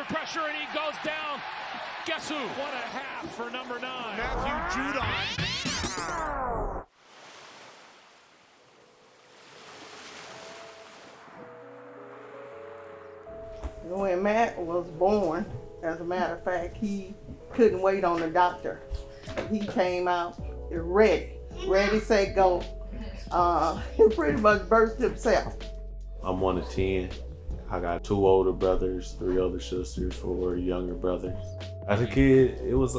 pressure, and he goes down. Guess who? 1.5 for number 9. Matthew Judon. When Matt was born, as a matter of fact, he couldn't wait on the doctor. He came out ready, set, go. He pretty much birthed himself. I'm one of 10. I got 2 older brothers, 3 older sisters, 4 younger brothers. As a kid, it was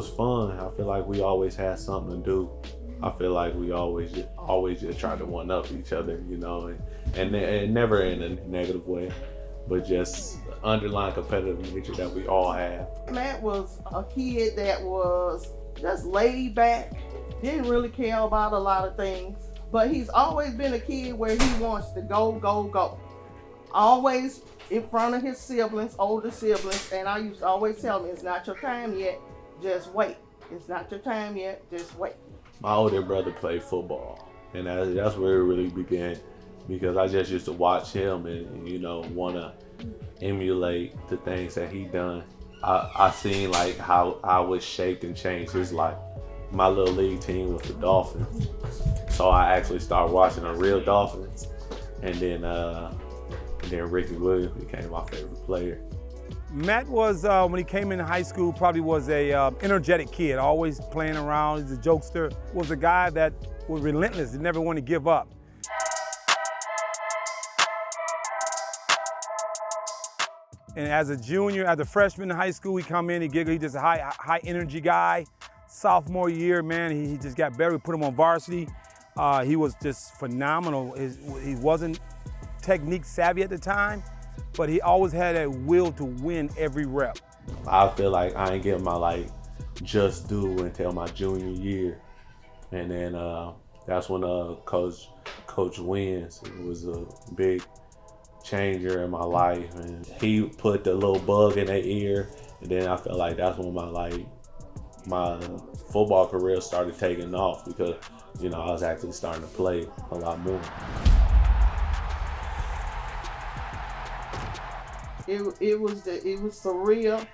fun. I feel like we always had something to do. I feel like we always just tried to one up each other, you know, and never in a negative way, but just underlying competitive nature that we all have. Matt was a kid that was just laid back, didn't really care about a lot of things, but he's always been a kid where he wants to go, go, go. Always in front of his siblings, older siblings, and I used to always tell him, it's not your time yet, just wait. It's not your time yet, just wait. My older brother played football, and that's where it really began, because I just used to watch him and you know, want to emulate the things that he done. I seen like how I was shaped and changed his life. My little league team was the Dolphins, so I actually started watching the real Dolphins, and then Ricky Williams became my favorite player. Matt was, when he came into high school, probably was a energetic kid, always playing around. He's a jokester. Was a guy that was relentless, he never wanted to give up. And as a junior, as a freshman in high school, he come in, he just a high energy guy. Sophomore year, man, he just got better. We put him on varsity. He was just phenomenal. He wasn't technique savvy at the time, but he always had a will to win every rep. I feel like I ain't getting my just due until my junior year, and then that's when Coach Wins was a big changer in my life, and he put the little bug in their ear, and then I felt like that's when my football career started taking off, because you know I was actually starting to play a lot more. It was surreal.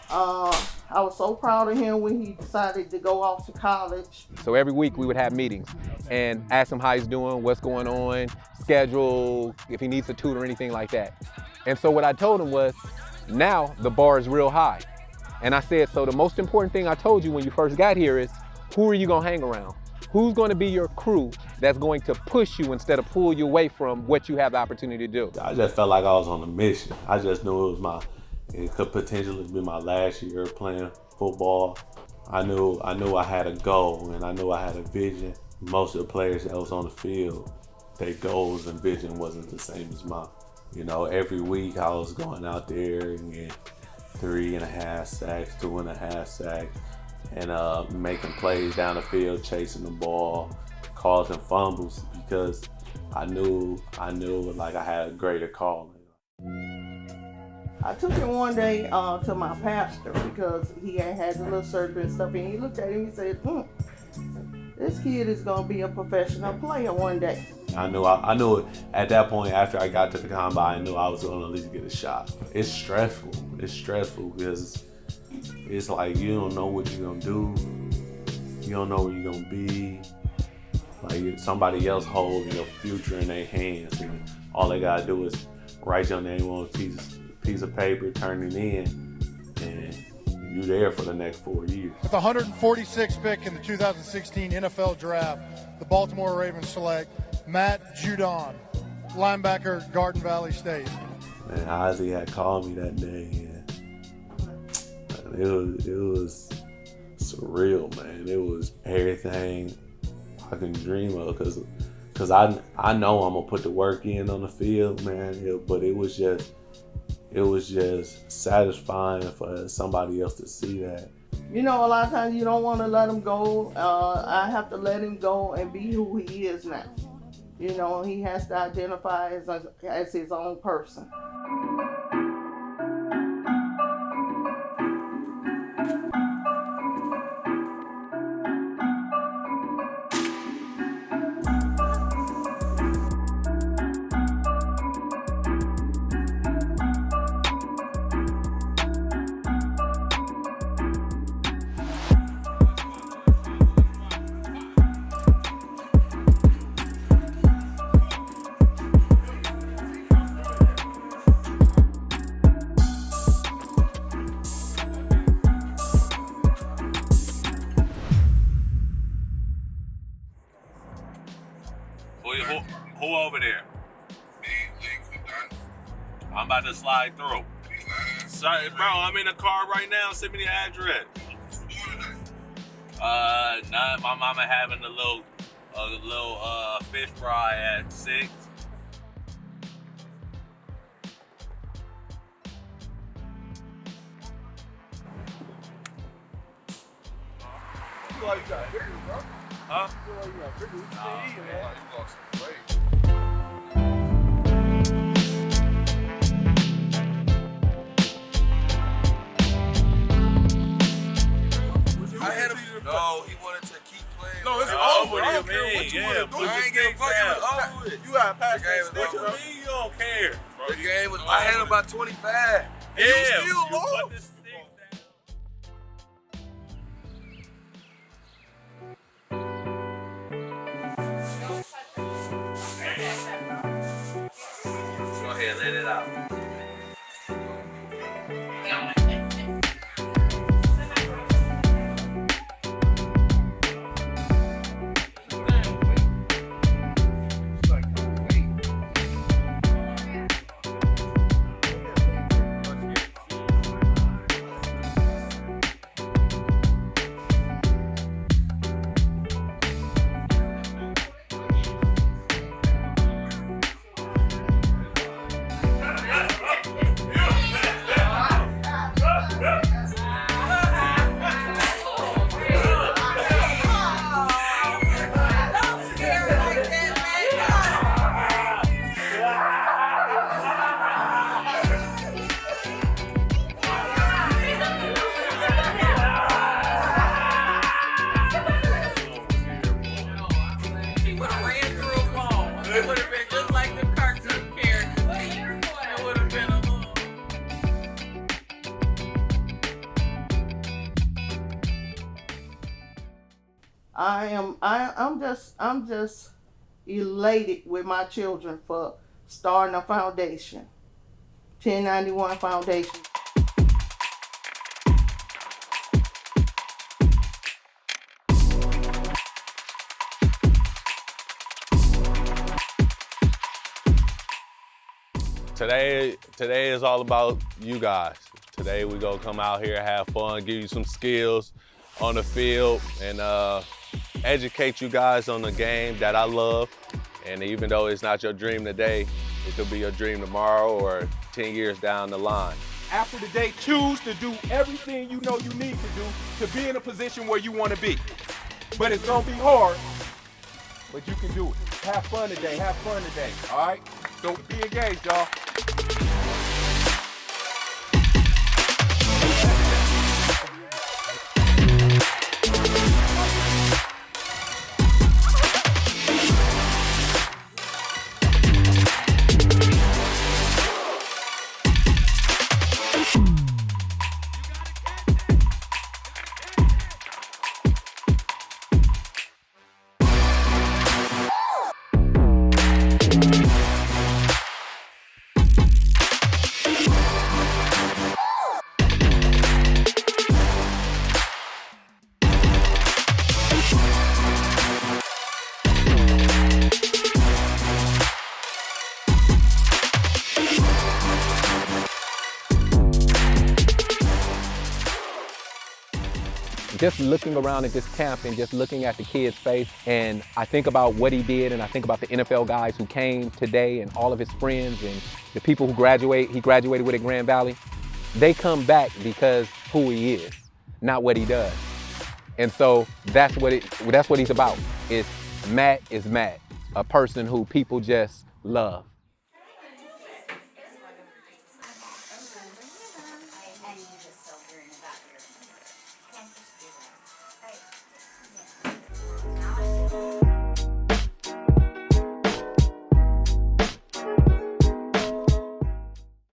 I was so proud of him when he decided to go off to college. So every week we would have meetings and ask him how he's doing, what's going on, schedule, if he needs a tutor or anything like that. And so what I told him was, now the bar is real high. And I said, so the most important thing I told you when you first got here is, who are you gonna hang around? Who's gonna be your crew that's going to push you instead of pull you away from what you have the opportunity to do? I just felt like I was on a mission. I just knew it could potentially be my last year playing football. I knew I had a goal, and I knew I had a vision. Most of the players that was on the field, their goals and vision wasn't the same as mine. You know, every week I was going out there and getting 3.5 sacks, 2.5 sacks, and making plays down the field, chasing the ball, causing fumbles, because I knew like I had a greater calling. I took him one day to my pastor because he had the little surgery and stuff, and he looked at him and he said, this kid is gonna be a professional player one day. I knew it at that point. After I got to the combine, I knew I was gonna at least get a shot. It's stressful. It's stressful because it's like you don't know what you're gonna do. You don't know where you're gonna be. Like somebody else holding your future in their hands, and all they gotta do is write your name on a piece of paper, turn it in, and you there for the next 4 years. With the 146th pick in the 2016 NFL Draft, the Baltimore Ravens select Matt Judon, linebacker, Garden Valley State. And Ozzie had called me that day, and it was surreal, man. It was everything I can dream of, because I know I'm gonna put the work in on the field, man. But it was just satisfying for somebody else to see that. You know, a lot of times you don't want to let him go. I have to let him go and be who he is now. You know, he has to identify as his own person. I'm about to slide through. Sorry, bro, I'm in the car right now. Send me the address. Nah, my mama having a little fish fry at 6. You like you got bigger, bro. Huh? You like you got bigger. You eating, man. You lost some weight. No, he wanted to keep playing. No, it's over. I don't care what you want to do. I ain't giving a fuck. It was over with. You gotta pass The that game stage, was bro. over. You don't care. The game was. I had him by 25. And Yeah, you still you lost. put this thing down. Go ahead, let it out. I'm just elated with my children for starting a foundation. 1091 Foundation. Today is all about you guys. Today we gonna come out here, have fun, give you some skills on the field, and educate you guys on the game that I love. And even though it's not your dream today, it could be your dream tomorrow or 10 years down the line. After the day, choose to do everything you know you need to do to be in a position where you want to be. But it's gonna be hard, but you can do it. Have fun today, all right? So be engaged, y'all. Just looking around at this camp and just looking at the kid's face, and I think about what he did, and I think about the NFL guys who came today and all of his friends and the people who he graduated with at Grand Valley. They come back because who he is, not what he does. And so that's what he's about. Matt is Matt, a person who people just love.